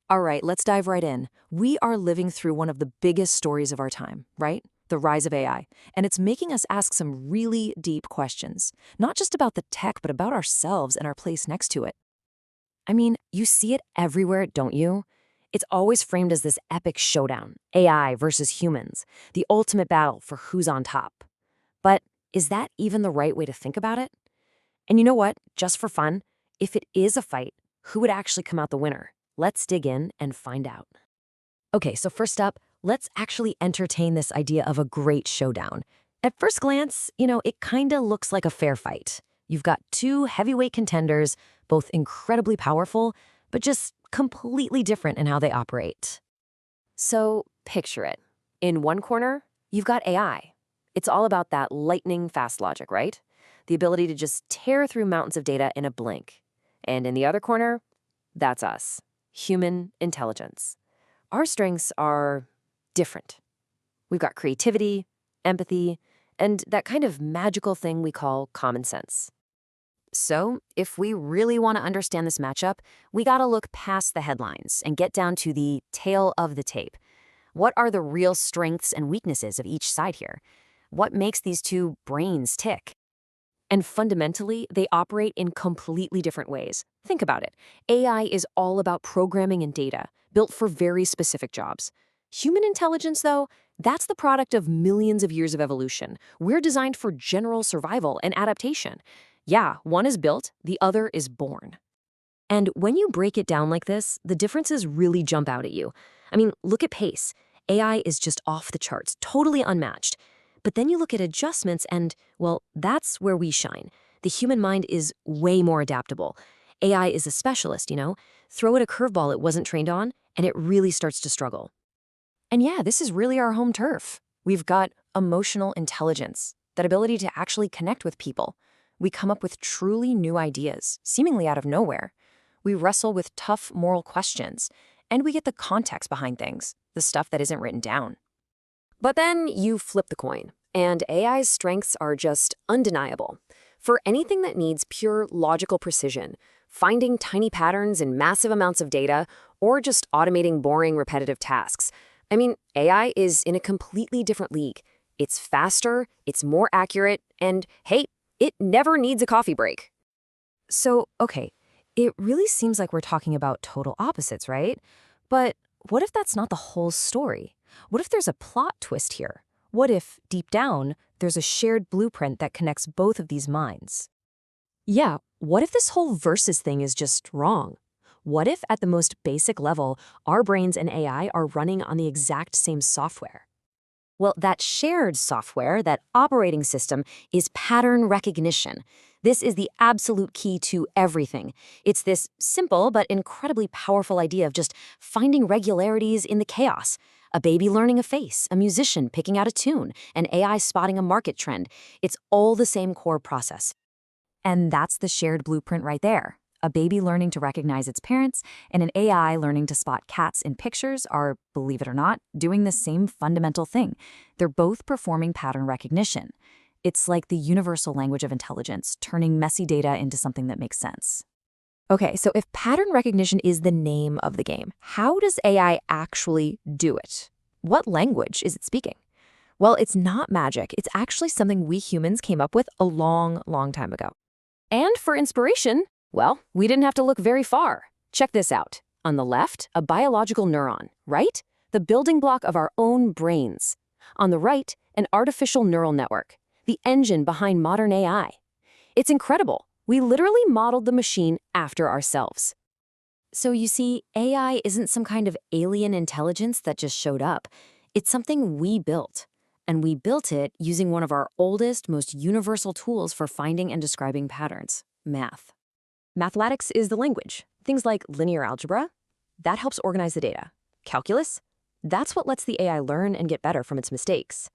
All right, let's dive right in. We are living through one of the biggest stories of our time, right? The rise of AI. And it's making us ask some really deep questions, not just about the tech, but about ourselves and our place next to it. I mean, you see it everywhere, don't you? It's always framed as this epic showdown, AI versus humans, the ultimate battle for who's on top. But is that even the right way to think about it? And you know what? Just for fun, if it is a fight, who would actually come out the winner? Let's dig in and find out. Okay, so first up, let's actually entertain this idea of a great showdown. At first glance, it kinda looks like a fair fight. You've got two heavyweight contenders, both incredibly powerful, but just completely different in how they operate. So picture it. In one corner, you've got AI. It's all about that lightning fast logic, right? The ability to just tear through mountains of data in a blink. And in the other corner, that's us, human intelligence. Our strengths are different. We've got creativity, empathy, and that kind of magical thing we call common sense. So, if we really want to understand this matchup, we gotta look past the headlines and get down to the tail of the tape. What are the real strengths and weaknesses of each side here? What makes these two brains tick? And fundamentally, they operate in completely different ways. Think about it. AI is all about programming and data, built for very specific jobs. Human intelligence, though, that's the product of millions of years of evolution. We're designed for general survival and adaptation. Yeah, one is built, the other is born. And when you break it down like this, the differences really jump out at you. I mean, look at pace. AI is just off the charts, totally unmatched. But then you look at adjustments and, well, that's where we shine. The human mind is way more adaptable. AI is a specialist. Throw it a curveball it wasn't trained on, and it really starts to struggle. And yeah, this is really our home turf. We've got emotional intelligence, that ability to actually connect with people. We come up with truly new ideas, seemingly out of nowhere. We wrestle with tough moral questions, and we get the context behind things, the stuff that isn't written down. But then you flip the coin, and AI's strengths are just undeniable. For anything that needs pure logical precision, finding tiny patterns in massive amounts of data, or just automating boring, repetitive tasks, AI is in a completely different league. It's faster, it's more accurate, and hey, it never needs a coffee break. So, okay, it really seems like we're talking about total opposites, right? But what if that's not the whole story? What if there's a plot twist here? What if, deep down, there's a shared blueprint that connects both of these minds? Yeah, what if this whole versus thing is just wrong? What if, at the most basic level, our brains and AI are running on the exact same software? Well, that shared software, that operating system, is pattern recognition. This is the absolute key to everything. It's this simple but incredibly powerful idea of just finding regularities in the chaos. A baby learning a face, a musician picking out a tune, an AI spotting a market trend. It's all the same core process. And that's the shared blueprint right there. A baby learning to recognize its parents and an AI learning to spot cats in pictures are, believe it or not, doing the same fundamental thing. They're both performing pattern recognition. It's like the universal language of intelligence, turning messy data into something that makes sense. Okay, so if pattern recognition is the name of the game, how does AI actually do it? What language is it speaking? Well, it's not magic. It's actually something we humans came up with a long, long time ago. And for inspiration, well, we didn't have to look very far. Check this out. On the left, a biological neuron, right? The building block of our own brains. On the right, an artificial neural network, the engine behind modern AI. It's incredible. We literally modeled the machine after ourselves. So you see, AI isn't some kind of alien intelligence that just showed up. It's something we built. And we built it using one of our oldest, most universal tools for finding and describing patterns, math. Mathematics is the language. Things like linear algebra, that helps organize the data. Calculus, that's what lets the AI learn and get better from its mistakes.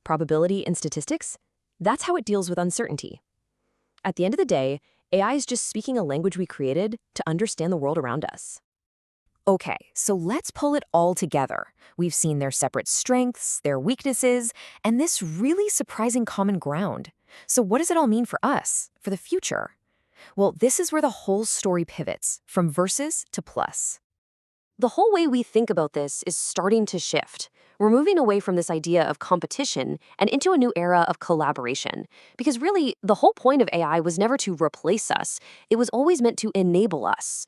Probability and statistics, that's how it deals with uncertainty. At the end of the day, AI is just speaking a language we created to understand the world around us. Okay, so let's pull it all together. We've seen their separate strengths, their weaknesses, and this really surprising common ground. So what does it all mean for us, for the future? Well, this is where the whole story pivots, from versus to plus. The whole way we think about this is starting to shift. We're moving away from this idea of competition and into a new era of collaboration. Because really, the whole point of AI was never to replace us, it was always meant to enable us.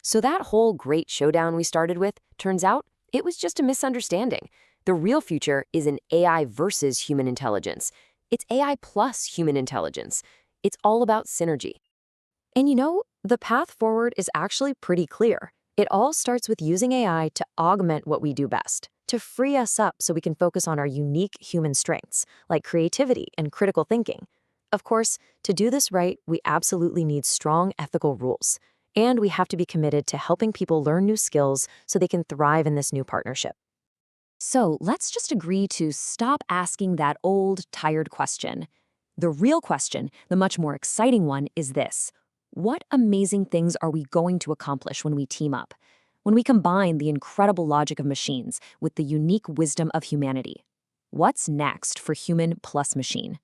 So that whole great showdown we started with, turns out, it was just a misunderstanding. The real future is an AI versus human intelligence. It's AI plus human intelligence. It's all about synergy. And the path forward is actually pretty clear. It all starts with using AI to augment what we do best, to free us up so we can focus on our unique human strengths, like creativity and critical thinking. Of course, to do this right, we absolutely need strong ethical rules. And we have to be committed to helping people learn new skills so they can thrive in this new partnership. So let's just agree to stop asking that old, tired question. The real question, the much more exciting one, is this: what amazing things are we going to accomplish when we team up? When we combine the incredible logic of machines with the unique wisdom of humanity? What's next for human plus machine?